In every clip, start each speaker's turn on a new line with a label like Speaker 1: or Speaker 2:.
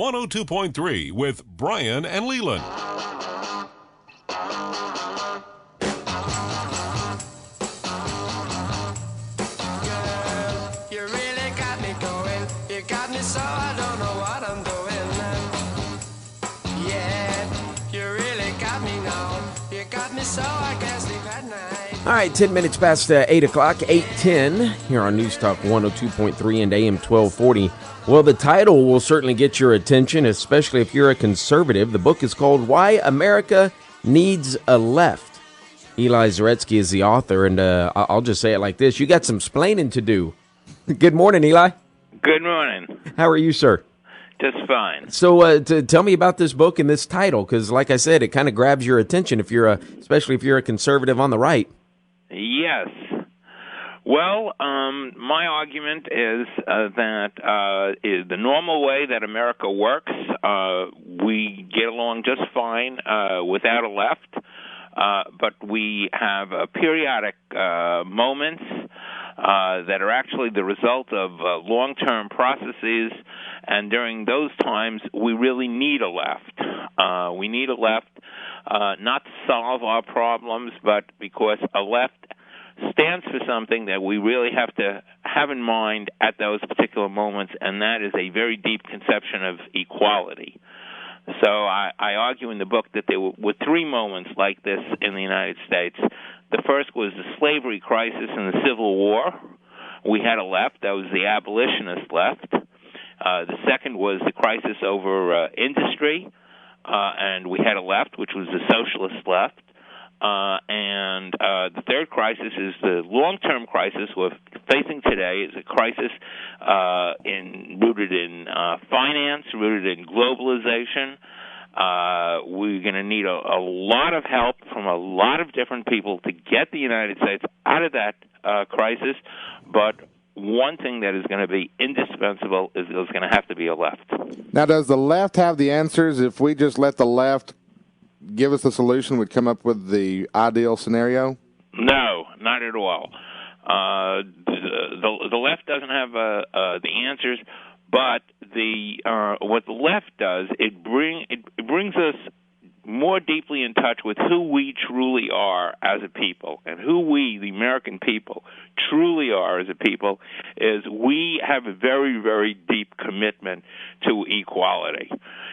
Speaker 1: 102.3 with Brian and Leland.
Speaker 2: You really got me going. You got me so I don't know what I'm doing. Yeah, you really got me now. You got me so I can't sleep at night.
Speaker 3: All right, 10 minutes past 8 o'clock, 8:10 here on News Talk 102.3 and AM 1240. Well, the title will certainly get your attention, especially if you're a conservative. The book is called Why America Needs a Left. Eli Zaretsky is the author, and I'll just say it like this. You got some splaining to do. Good morning, Eli.
Speaker 4: Good morning.
Speaker 3: How are you, sir?
Speaker 4: Just fine.
Speaker 3: So tell me about this book and this title, because like I said, it kind of grabs your attention especially if you're a conservative on the right.
Speaker 4: Yes. Well, my argument is that the normal way that America works, we get along just fine without a left, but we have periodic moments that are actually the result of long-term processes, and during those times, we really need a left. We need a left not to solve our problems, but because a left stands for something that we really have to have in mind at those particular moments, and that is a very deep conception of equality. So I argue in the book that there were three moments like this in the United States. The first was the slavery crisis and the Civil War. We had a left. That was the abolitionist left. The second was the crisis over industry, and we had a left, which was the socialist left. And the third crisis is the long-term crisis we're facing today. Is a crisis rooted in finance, rooted in globalization. We're going to need a lot of help from a lot of different people to get the United States out of that crisis. But one thing that is going to be indispensable is there's going to have to be a left.
Speaker 5: Now, does the left have the answers? If we just let the left give us the solution, we'd come up with the ideal scenario?
Speaker 4: No, not at all. The left doesn't have the answers, but what the left does, it brings us more deeply in touch with who we truly are as a people, and who we, the American people, truly are as a people, is we have a very, very deep commitment to equality.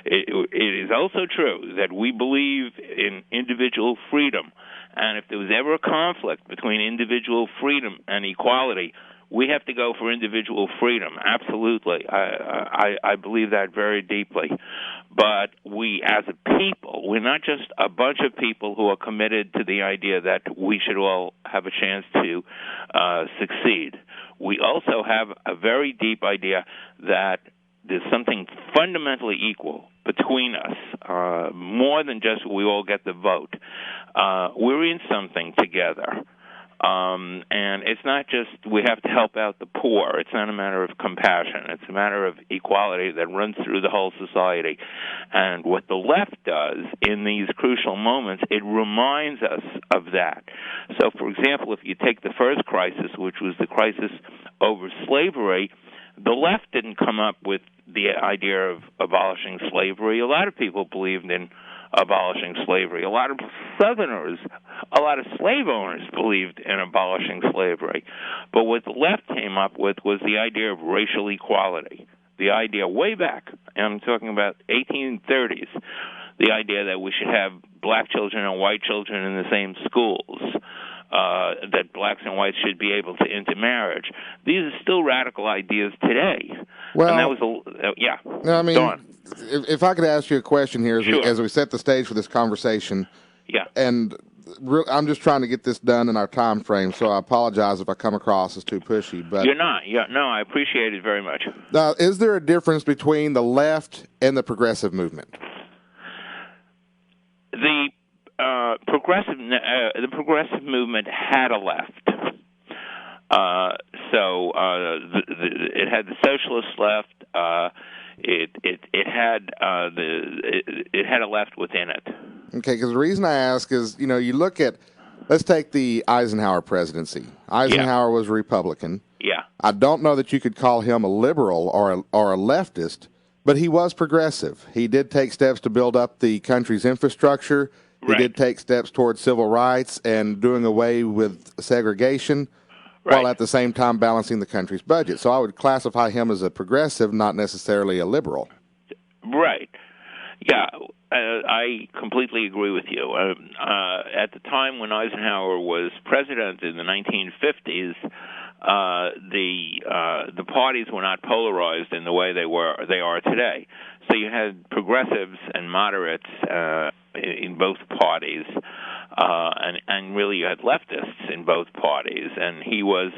Speaker 4: It is also true that we believe in individual freedom, and if there was ever a conflict between individual freedom and equality, we have to go for individual freedom. Absolutely. I believe that very deeply. But we, as a people, we're not just a bunch of people who are committed to the idea that we should all have a chance to succeed. We also have a very deep idea that there's something fundamentally equal between us, more than just we all get the vote. We're in something together. And it's not just we have to help out the poor. It's not a matter of compassion. It's a matter of equality that runs through the whole society. And what the left does in these crucial moments, it reminds us of that. So, for example, if you take the first crisis, which was the crisis over slavery, the left didn't come up with the idea of abolishing slavery. A lot of people believed in abolishing slavery. A lot of Southerners, a lot of slave owners believed in abolishing slavery. But what the left came up with was the idea of racial equality. The idea way back, and I'm talking about 1830s, the idea that we should have black children and white children in the same schools, that blacks and whites should be able to intermarriage. These are still radical ideas today.
Speaker 5: Well,
Speaker 4: and that was yeah.
Speaker 5: No, I mean,
Speaker 4: Dawn.
Speaker 5: If I could ask you a question here
Speaker 4: Sure.
Speaker 5: as we set the stage for this conversation.
Speaker 4: Yeah.
Speaker 5: And I'm just trying to get this done in our time frame, so I apologize if I come across as too pushy. But
Speaker 4: You're not. Yeah, no, I appreciate it very much.
Speaker 5: Is there a difference between the left and the progressive movement?
Speaker 4: The progressive movement had a left. It had the socialist left. It had a left within it.
Speaker 5: Okay, because the reason I ask is, you look at, let's take the Eisenhower presidency. Eisenhower was a Republican.
Speaker 4: Yeah.
Speaker 5: I don't know that you could call him a liberal or a leftist, But he was progressive. He did take steps to build up the country's infrastructure. He
Speaker 4: Right.
Speaker 5: did take steps towards civil rights and doing away with segregation,
Speaker 4: Right.
Speaker 5: while at the same time balancing the country's budget. So I would classify him as a progressive, not necessarily a liberal.
Speaker 4: Right. Yeah, I completely agree with you. At the time when Eisenhower was president in the 1950s, the parties were not polarized in the way they are today. So you had progressives and moderates in both parties, and really you had leftists in both parties. And he was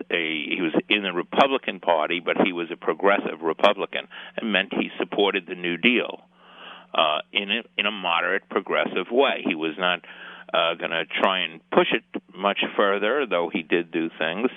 Speaker 4: in the Republican Party, but he was a progressive Republican. It meant he supported the New Deal in a moderate, progressive way. He was not going to try and push it much further, though he did do things,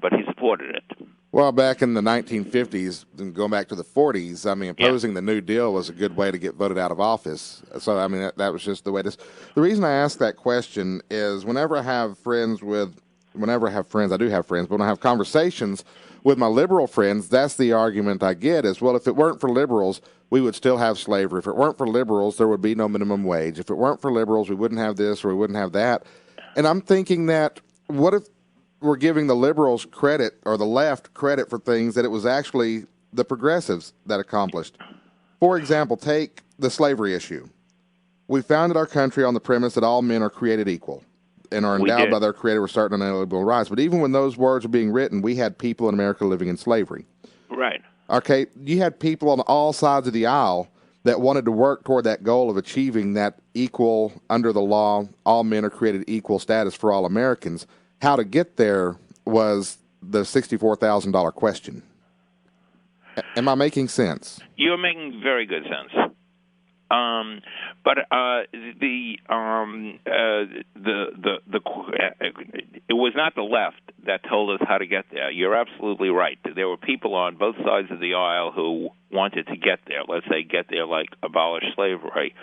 Speaker 4: but he supported it.
Speaker 5: Well, back in the 1950s, and going back to the 40s, I mean, opposing the New Deal was a good way to get voted out of office. So, I mean, that was just the way it is. The reason I ask that question is whenever I have friends, I do have friends, but when I have conversations with my liberal friends, that's the argument I get is, well, if it weren't for liberals, we would still have slavery. If it weren't for liberals, there would be no minimum wage. If it weren't for liberals, we wouldn't have this or we wouldn't have that. And I'm thinking that what if we're giving the liberals credit or the left credit for things that it was actually the progressives that accomplished? For example, take the slavery issue. We founded our country on the premise that all men are created equal and are endowed by their creator with certain unalienable rights. But even when those words were being written, we had people in America living in slavery.
Speaker 4: Right.
Speaker 5: Okay, you had people on all sides of the aisle that wanted to work toward that goal of achieving that equal, under the law, all men are created equal status for all Americans. How to get there was the $64,000 question. Am I making sense?
Speaker 4: You're making very good sense. But it was not the left that told us how to get there. You're absolutely right. There were people on both sides of the aisle who wanted to get there. Let's say get there, like abolish slavery.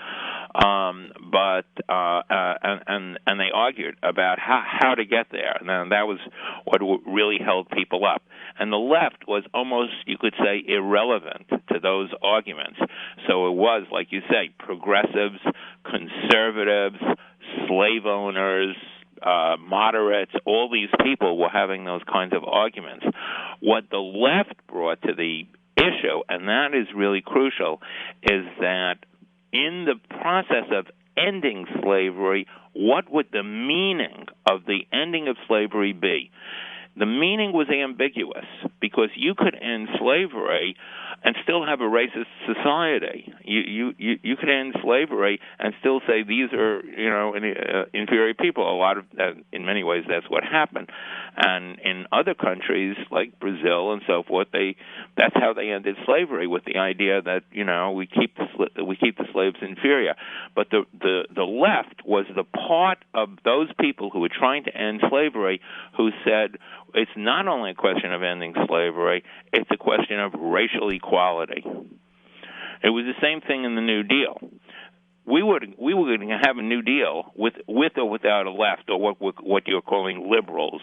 Speaker 4: But they argued about how to get there, and that was what really held people up. And the left was almost, you could say, irrelevant to those arguments. So it was, like you say, progressives, conservatives, slave owners, moderates, all these people were having those kinds of arguments. What the left brought to the issue, and that is really crucial, is that in the process of ending slavery, what would the meaning of the ending of slavery be? The meaning was ambiguous because you could end slavery and still have a racist society. You could end slavery and still say these are inferior people. A lot of in many ways that's what happened, and in other countries like Brazil and so forth, that's how they ended slavery, with the idea that we keep the slaves inferior. But the left was the part of those people who were trying to end slavery who said it's not only a question of ending slavery, it's a question of racial equality. It was the same thing in the New Deal. We were going to have a New Deal with or without a left, or what you're calling liberals,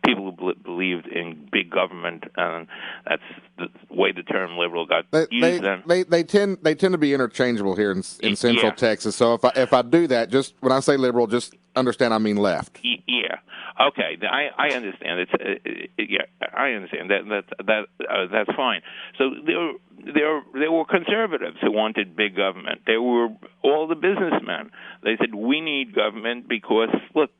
Speaker 4: people who believed in big government. That's the way the term liberal got used then.
Speaker 5: They tend to be interchangeable here in Central Texas. So if I do that, just when I say liberal, just understand I mean left.
Speaker 4: Yeah. Okay. I understand. I understand that's fine. So there were conservatives who wanted big government. There were all the businessmen. They said we need government because look,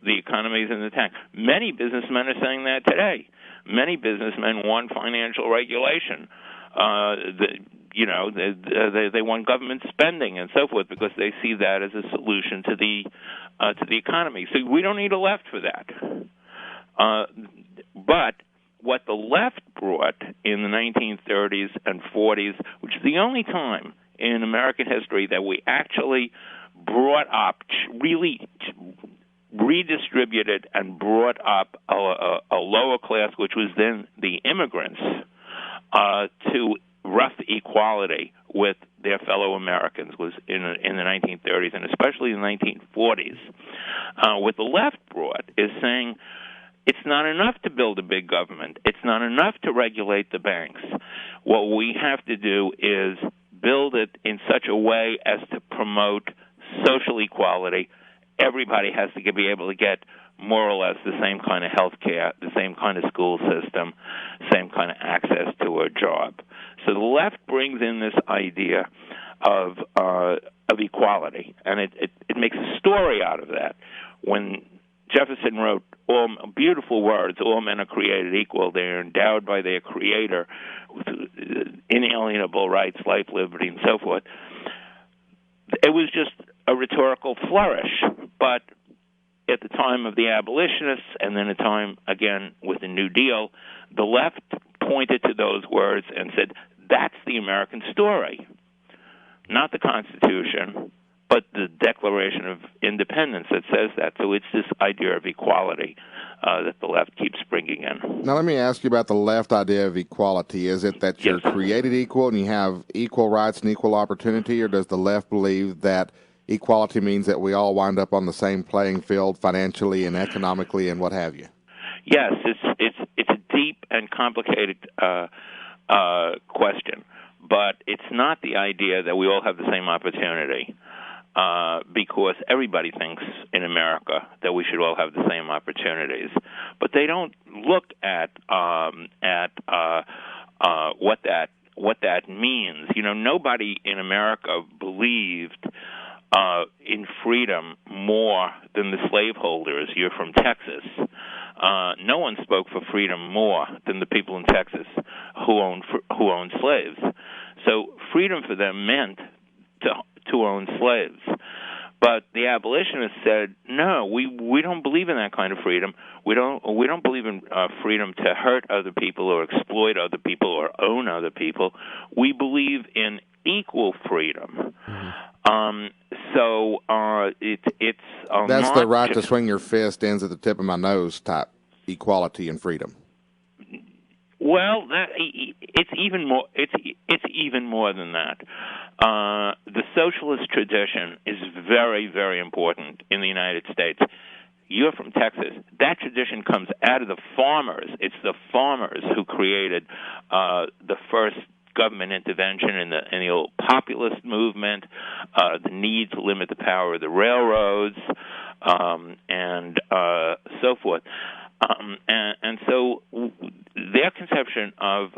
Speaker 4: the economy is in the tank. Many businessmen are saying that today. Many businessmen want financial regulation. They want government spending and so forth because they see that as a solution to the economy. So we don't need a left for that. But what the left brought in the 1930s and 40s, which is the only time in American history that we actually brought up, really redistributed and brought up a lower class, which was then the immigrants, to rough equality with their fellow Americans, was in the 1930s and especially in the 1940s. What the left brought is saying it's not enough to build a big government. It's not enough to regulate the banks. What we have to do is build it in such a way as to promote social equality. Everybody has to be able to get more or less the same kind of health care, the same kind of school system, same kind of access to a job. So the left brings in this idea of equality, and it makes a story out of that. When Jefferson wrote all beautiful words, all men are created equal, they are endowed by their Creator with inalienable rights, life, liberty, and so forth, it was just a rhetorical flourish. But at the time of the abolitionists, and then a time, again, with the New Deal, the left pointed to those words and said, that's the American story. Not the Constitution, but the Declaration of Independence that says that. So it's this idea of equality that the left keeps bringing in.
Speaker 5: Now, let me ask you about the left idea of equality. Is it that you're created equal and you have equal rights and equal opportunity, or does the left believe that equality means that we all wind up on the same playing field financially and economically and what have you?
Speaker 4: Yes, it's a deep and complicated question, but it's not the idea that we all have the same opportunity, because everybody thinks in America that we should all have the same opportunities, but they don't look at what that means. You know, nobody in America believed in freedom more than the slaveholders. You're from Texas. No one spoke for freedom more than the people in Texas who owned slaves. So freedom for them meant to own slaves. But the abolitionists said, no, we don't believe in that kind of freedom. We don't believe in freedom to hurt other people or exploit other people or own other people. We believe in equal freedom. It's
Speaker 5: that's the right to swing your fist ends at the tip of my nose type equality and freedom.
Speaker 4: Well, it's even more. It's even more than that. The socialist tradition is very, very important in the United States. You're from Texas. That tradition comes out of the farmers. It's the farmers who created the first government intervention in the old populist movement, the need to limit the power of the railroads, and so forth. And so their conception of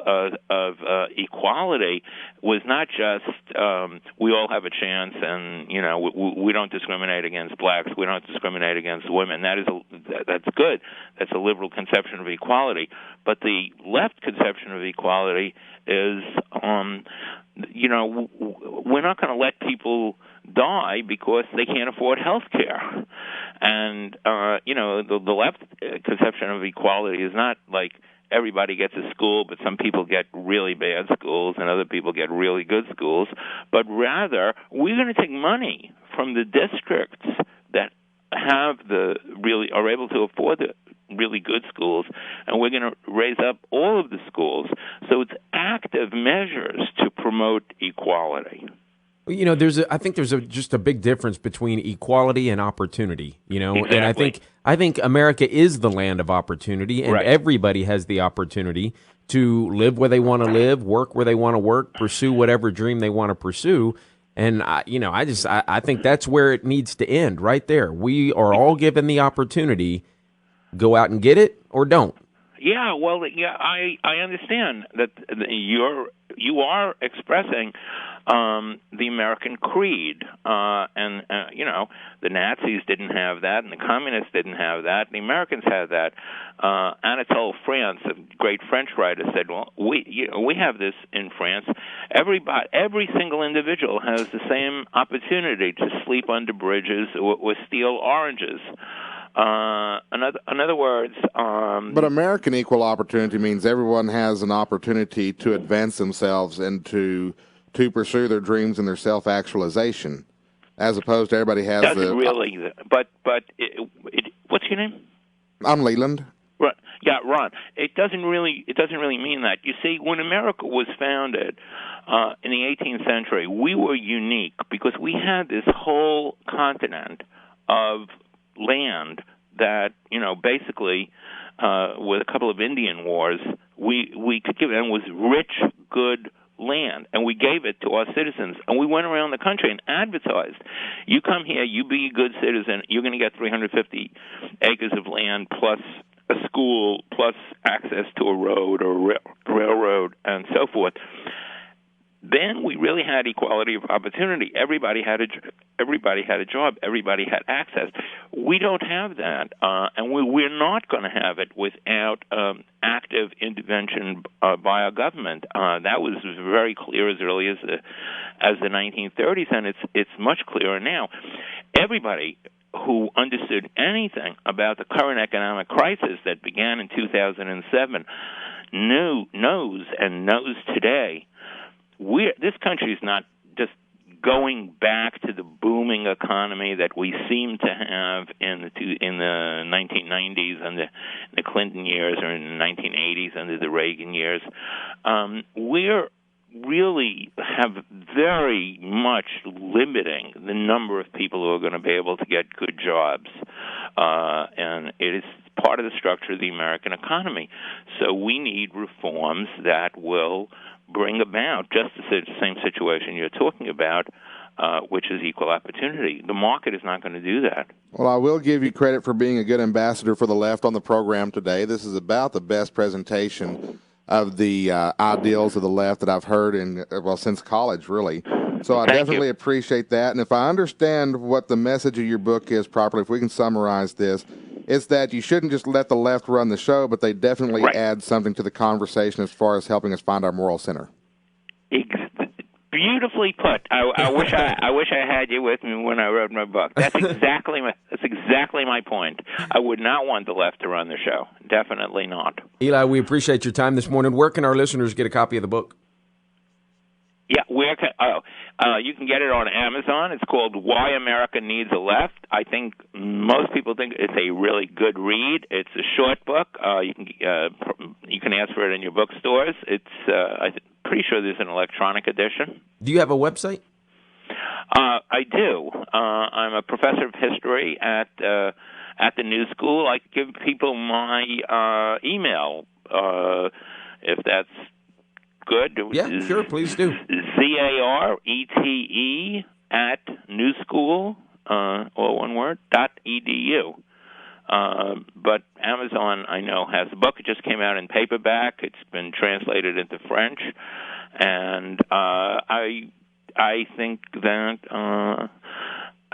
Speaker 4: equality was not just we all have a chance, and we don't discriminate against blacks, we don't discriminate against women. That's good. That's a liberal conception of equality. But the left conception of equality is, we're not going to let people die because they can't afford health care. And, the left conception of equality is not like everybody gets a school, but some people get really bad schools and other people get really good schools, but rather we're going to take money from the districts that are able to afford the really good schools, and we're going to raise up all of the schools. So it's active measures to promote equality.
Speaker 3: I think there's just a big difference between equality and opportunity,
Speaker 4: Exactly.
Speaker 3: And I think America is the land of opportunity, and everybody has the opportunity to live where they want to live, work where they want to work, pursue whatever dream they want to pursue. And I think that's where it needs to end, right there. We are all given the opportunity. Go out and get it or don't.
Speaker 4: Yeah, well, I understand that you are expressing the American creed, and the Nazis didn't have that, and the communists didn't have that, and the Americans had that. Anatole France, a great French writer, said, "Well, we have this in France. Every single individual has the same opportunity to sleep under bridges or steal oranges." In other words,
Speaker 5: but American equal opportunity means everyone has an opportunity to advance themselves and to pursue their dreams and their self-actualization, as opposed to everybody has
Speaker 4: doesn't really. But what's your name?
Speaker 5: I'm Leland.
Speaker 4: Right. Yeah, Ron. It doesn't really mean that. You see, when America was founded in the 18th century, we were unique because we had this whole continent of land that, basically, with a couple of Indian wars, we could give, and was rich good land, and we gave it to our citizens, and we went around the country and advertised, you come here, you be a good citizen, you're going to get 350 acres of land plus a school plus access to a road or railroad and so forth. Then we really had equality of opportunity. Everybody had a job. Everybody had access. We don't have that, and we're not going to have it without active intervention by our government. That was very clear as early as the 1930s, and it's much clearer now. Everybody who understood anything about the current economic crisis that began in 2007 knows today. This country is not just going back to the booming economy that we seem to have in the 1990s and the Clinton years, or in the 1980s under the Reagan years. We're really have very much limiting the number of people who are going to be able to get good jobs, and it is part of the structure of the American economy. So we need reforms that will bring about just the same situation you're talking about, which is equal opportunity. The market is not going to do that.
Speaker 5: Well, I will give you credit for being a good ambassador for the left on the program today. This is about the best presentation of the ideals of the left that I've heard since college, really. So I definitely appreciate that. And if I understand what the message of your book is properly, if we can summarize this, it's that you shouldn't just let the left run the show, but they definitely add something to the conversation as far as helping us find our moral center.
Speaker 4: Beautifully put. I wish I had you with me when I wrote my book. That's exactly my point. I would not want the left to run the show. Definitely not.
Speaker 3: Eli, we appreciate your time this morning. Where can our listeners get a copy of the book?
Speaker 4: Yeah, you can get it on Amazon. It's called Why America Needs a Left. I think most people think it's a really good read. It's a short book. You can ask for it in your bookstores. I'm pretty sure there's an electronic edition.
Speaker 3: Do you have a website?
Speaker 4: I do. I'm a professor of history at the New School. I give people my email if that's good.
Speaker 3: Yeah, sure, please do.
Speaker 4: CARETE at newschool, all one word, .edu. But Amazon, I know, has a book. It just came out in paperback. It's been translated into French, and I think that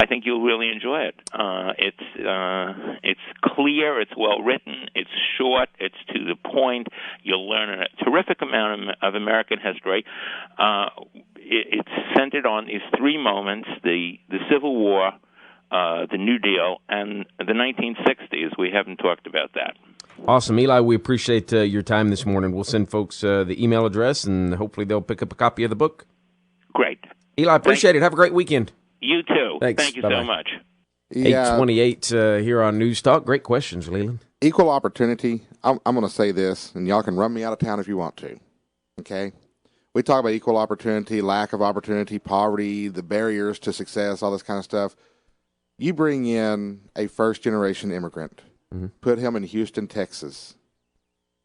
Speaker 4: I think you'll really enjoy it. It's clear, it's well written, it's short, it's to the point. You'll learn a terrific amount of American history. It's centered on these three moments: the Civil War, the New Deal, and the 1960s. We haven't talked about that.
Speaker 3: Awesome. Eli, we appreciate your time this morning. We'll send folks the email address, and hopefully they'll pick up a copy of the book.
Speaker 4: Great.
Speaker 3: Eli, appreciate it. Have a great weekend.
Speaker 4: You too.
Speaker 3: Thanks.
Speaker 4: Thank you
Speaker 3: Bye-bye.
Speaker 4: so much.
Speaker 3: 828 here on News Talk. Great questions, Leland.
Speaker 5: Equal opportunity. I'm going to say this, and y'all can run me out of town if you want to. Okay? We talk about equal opportunity, lack of opportunity, poverty, the barriers to success, all this kind of stuff. You bring in a first-generation immigrant, put him in Houston, Texas,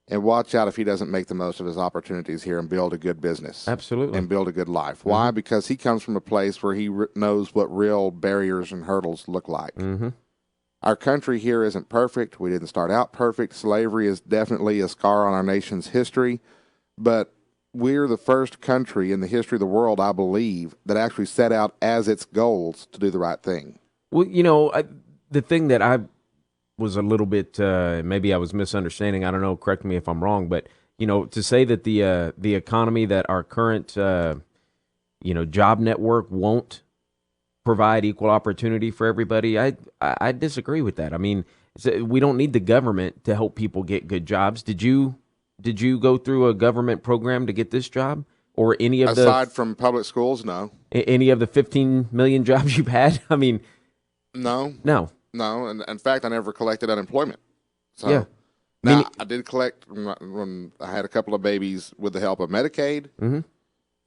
Speaker 5: and watch out if he doesn't make the most of his opportunities here and build a good business.
Speaker 3: Absolutely.
Speaker 5: And build a good life. Why? Because he comes from a place where he knows what real barriers and hurdles look like. Our country here isn't perfect. We didn't start out perfect. Slavery is definitely a scar on our nation's history. But we're the first country in the history of the world, I believe, that actually set out as its goals to do the right thing.
Speaker 3: Well, the thing that I was a little bit, maybe I was misunderstanding. I don't know. Correct me if I'm wrong, but to say that the economy, that our current job network won't provide equal opportunity for everybody, I disagree with that. I mean, we don't need the government to help people get good jobs. Did you go through a government program to get this job, or any of
Speaker 5: aside from public schools? No.
Speaker 3: Any of the 15 million jobs you've had? I mean,
Speaker 5: no. And in fact, I never collected unemployment. So,
Speaker 3: yeah.
Speaker 5: Now, I did collect when I had a couple of babies with the help of Medicaid.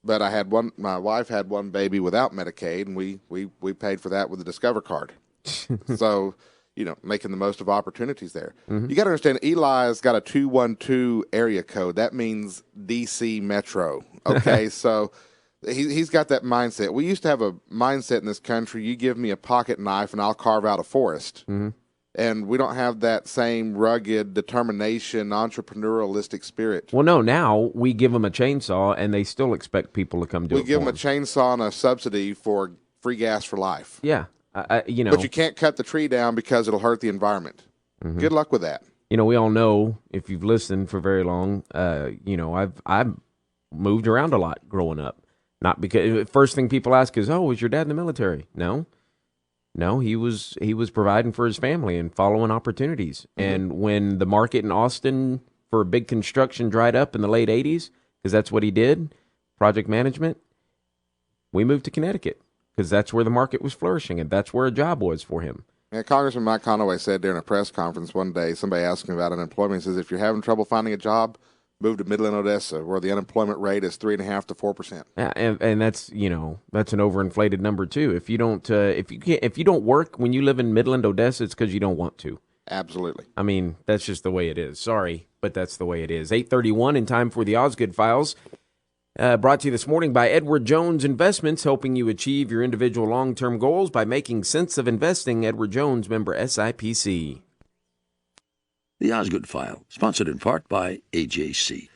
Speaker 5: But I had one. My wife had one baby without Medicaid, and we paid for that with the Discover card. So, making the most of opportunities there. You got to understand, Eli's got a 212 area code. That means DC Metro. Okay, so he's got that mindset. We used to have a mindset in this country: you give me a pocket knife and I'll carve out a forest. And we don't have that same rugged determination, entrepreneurialistic spirit.
Speaker 3: Well, no, now we give them a chainsaw and they still expect people to come do it.
Speaker 5: We give them a chainsaw and a subsidy for free gas for life.
Speaker 3: Yeah.
Speaker 5: But you can't cut the tree down because it'll hurt the environment. Good luck with that.
Speaker 3: We all know, if you've listened for very long, I've moved around a lot growing up. Not because first thing people ask is, "Oh, was your dad in the military?" No, he was providing for his family and following opportunities. And when the market in Austin for big construction dried up in the late 80s, because that's what he did, project management, we moved to Connecticut because that's where the market was flourishing and that's where a job was for him.
Speaker 5: Yeah, Congressman Mike Conaway said during a press conference one day, somebody asked him about unemployment. He says, if you're having trouble finding a job, move to Midland, Odessa, where the unemployment rate is 3.5% to 4%.
Speaker 3: Yeah, and that's that's an overinflated number too. If you don't if you don't work when you live in Midland, Odessa, it's because you don't want to.
Speaker 5: Absolutely.
Speaker 3: I mean, that's just the way it is. Sorry, but that's the way it is. 8:31 in time for the Osgood Files. Brought to you this morning by Edward Jones Investments, helping you achieve your individual long-term goals by making sense of investing. Edward Jones, member SIPC.
Speaker 6: The Osgood File, sponsored in part by AJC.